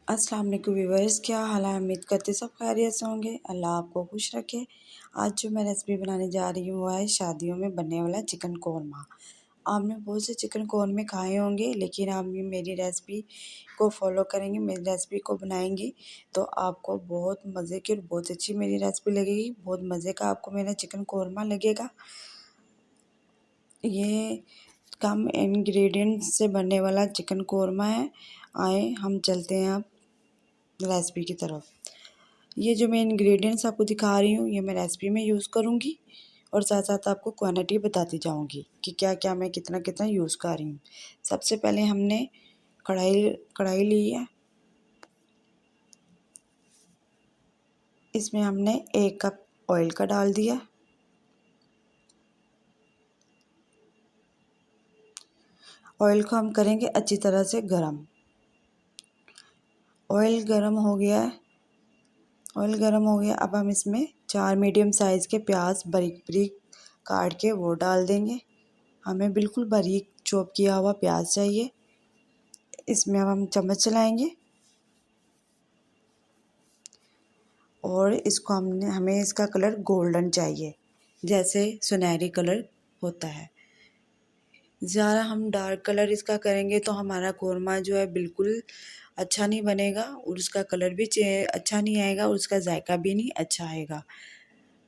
अस्सलाम वालेकुम व्यूअर्स, क्या हाल है। उम्मीद करते सब खैरियत से होंगे। अल्लाह आपको खुश रखे। आज जो मैं रेसिपी बनाने जा रही हूँ वो है शादियों में बनने वाला चिकन कौरमा। आपने बहुत से चिकन कौरमे खाए होंगे, लेकिन आप ये मेरी रेसिपी को फॉलो करेंगे, मेरी रेसिपी को बनाएंगे तो आपको बहुत मज़े की और बहुत अच्छी मेरी रेसिपी लगेगी। बहुत मज़े का आपको मेरा चिकन कौरमा लगेगा। ये कम इंग्रेडिएंट्स से बनने वाला चिकन कौरमा है। आए हम चलते हैं अब रेसिपी की तरफ। ये जो मैं इंग्रेडिएंट्स आपको दिखा रही हूँ ये मैं रेसिपी में यूज़ करूँगी और साथ साथ आपको क्वांटिटी बताती जाऊँगी कि क्या क्या मैं कितना कितना यूज़ कर रही हूँ। सबसे पहले हमने कढ़ाई कढ़ाई ली है। इसमें हमने 1 कप ऑयल का डाल दिया। ऑयल को हम करेंगे अच्छी तरह से गरम। ऑयल गरम हो गया है। ऑयल गरम हो गया। अब हम इसमें 4 मीडियम साइज़ के प्याज बारीक बारीक काट के वो डाल देंगे। हमें बिल्कुल बारीक चॉप किया हुआ प्याज चाहिए। इसमें अब हम चम्मच चलाएंगे और इसको हमें इसका कलर गोल्डन चाहिए, जैसे सुनहरी कलर होता है। ज़्यादा हम डार्क कलर इसका करेंगे तो हमारा कौरमा जो है बिल्कुल अच्छा नहीं बनेगा और उसका कलर भी अच्छा नहीं आएगा और उसका जायका भी नहीं अच्छा आएगा।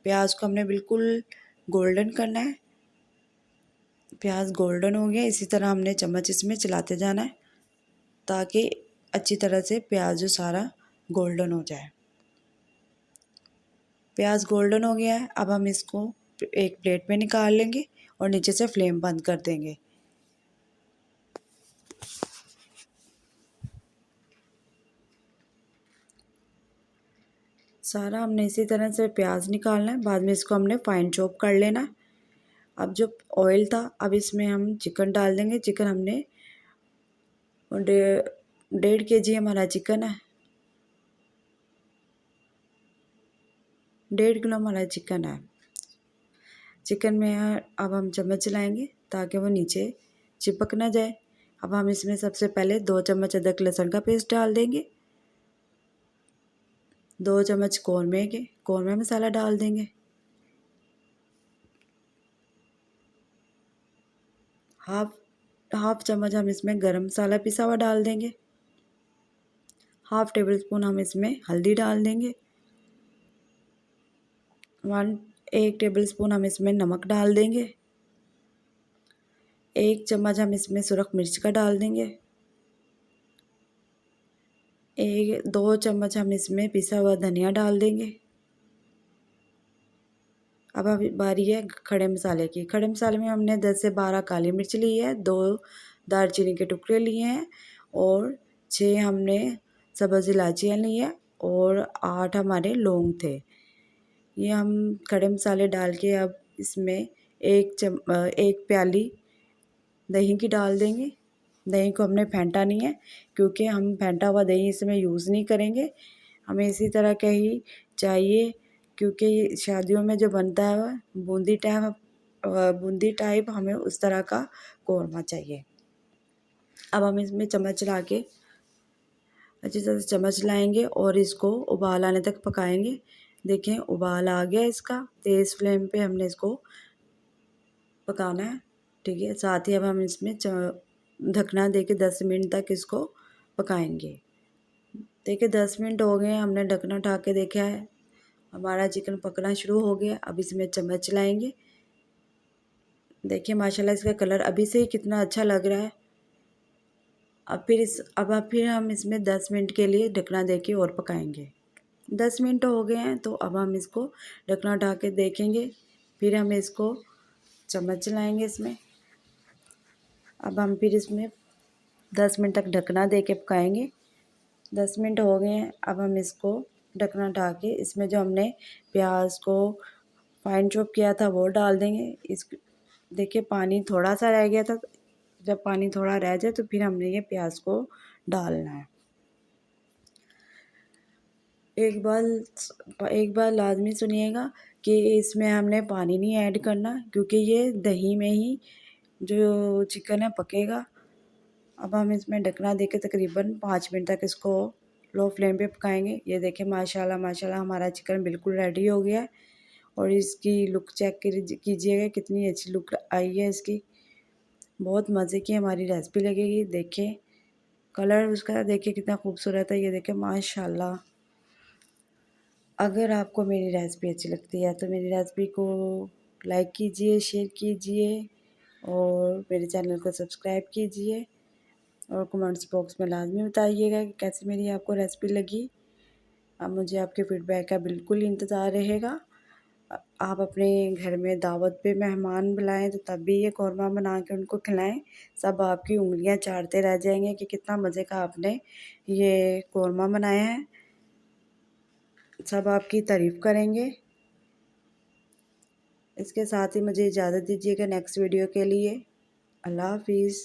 प्याज को हमने बिल्कुल गोल्डन करना है। प्याज गोल्डन हो गया, इसी तरह हमने चम्मच इसमें चलाते जाना है ताकि अच्छी तरह से प्याज जो सारा गोल्डन हो जाए। प्याज गोल्डन हो गया है। अब हम इसको एक प्लेट में निकाल लेंगे और नीचे से फ्लेम बंद कर देंगे। सारा हमने इसी तरह से प्याज निकालना है। बाद में इसको हमने फाइन चॉप कर लेना है। अब जो ऑयल था अब इसमें हम चिकन डाल देंगे। चिकन हमने 1.5 kg हमारा चिकन है। 1.5 किलो हमारा चिकन है। चिकन में अब हम चम्मच चलाएंगे ताकि वो नीचे चिपक ना जाए। अब हम इसमें सबसे पहले 2 चम्मच अदरक लहसुन का पेस्ट डाल देंगे। 2 चम्मच कौरमे मसाला डाल देंगे। हाफ चम्मच हम इसमें गरम मसाला पिसा हुआ डाल देंगे। हाफ टेबल स्पून हम इसमें हल्दी डाल देंगे। 1 टेबल स्पून हम इसमें नमक डाल देंगे। 1 चम्मच हम इसमें सुरख मिर्च का डाल देंगे। 2 चम्मच हम इसमें पिसा हुआ धनिया डाल देंगे। अब बारी है खड़े मसाले की। खड़े मसाले में हमने 10 से 12 काली मिर्च ली है, 2 दालचीनी के टुकड़े लिए हैं और 6 हमने सब्ज़ इलायचियाँ ली है और 8 हमारे लौंग थे। ये हम खड़े मसाले डाल के अब इसमें 1 प्याली दही की डाल देंगे। दही को हमने फेंटा नहीं है क्योंकि हम फेंटा हुआ दही इसमें यूज़ नहीं करेंगे। हमें इसी तरह का ही चाहिए क्योंकि शादियों में जो बनता है वह बूंदी टाइप हमें उस तरह का कौरमा चाहिए। अब हम इसमें चम्मच चला के अच्छी तरह से चम्मच लाएंगे और इसको उबाल आने तक पकाएंगे। देखें उबाल आ गया इसका। तेज़ फ्लेम पे हमने इसको पकाना है, ठीक है। साथ ही अब हम इसमें ढकना दे के 10 मिनट तक इसको पकाएंगे। देखिए 10 मिनट हो गए, हमने ढकना उठा के देखा है हमारा चिकन पकना शुरू हो गया। अब इसमें चम्मच चलाएंगे। देखिए माशाल्लाह इसका कलर अभी से ही कितना अच्छा लग रहा है। अब फिर हम इसमें 10 मिनट के लिए ढकना दे के और पकाएंगे। 10 मिनट हो गए हैं तो अब हम इसको ढकना उठा के देखेंगे। फिर हम इसको चम्मच चलाएंगे इसमें। अब हम फिर इसमें 10 मिनट तक ढकना दे के पकाएंगे। 10 मिनट हो गए हैं। अब हम इसको ढकना उठा के इसमें जो हमने प्याज को फाइन चॉप किया था वो डाल देंगे। देखिए पानी थोड़ा सा रह गया था। जब पानी थोड़ा रह जाए तो फिर हमने ये प्याज को डालना है। एक बार लाजमी सुनिएगा कि इसमें हमने पानी नहीं ऐड करना क्योंकि ये दही में ही जो चिकन है पकेगा। अब हम इसमें ढकना देके तकरीबन 5 मिनट तक इसको लो फ्लेम पे पकाएंगे। ये देखिए माशाल्लाह माशाल्लाह हमारा चिकन बिल्कुल रेडी हो गया है और इसकी लुक चेक कीजिएगा कितनी अच्छी लुक आई है इसकी। बहुत मज़े की हमारी रेसिपी लगेगी। देखिए कलर उसका देखिए कितना खूबसूरत है। ये देखिए माशाल्लाह। अगर आपको मेरी रेसिपी अच्छी लगती है तो मेरी रेसिपी को लाइक कीजिए, शेयर कीजिए और मेरे चैनल को सब्सक्राइब कीजिए और कमेंट्स बॉक्स में लाजमी बताइएगा कि कैसी मेरी आपको रेसिपी लगी। अब मुझे आपके फीडबैक का बिल्कुल इंतज़ार रहेगा। आप अपने घर में दावत पे मेहमान बुलाएं तो तब भी ये कौरमा बना के उनको खिलाएं। सब आपकी उंगलियां चाटते रह जाएंगे कि कितना मज़े का आपने ये कौरमा बनाया है। सब आपकी तारीफ़ करेंगे। इसके साथ ही मुझे इजाज़त दीजिएगा नेक्स्ट वीडियो के लिए। अल्लाह हाफिज़।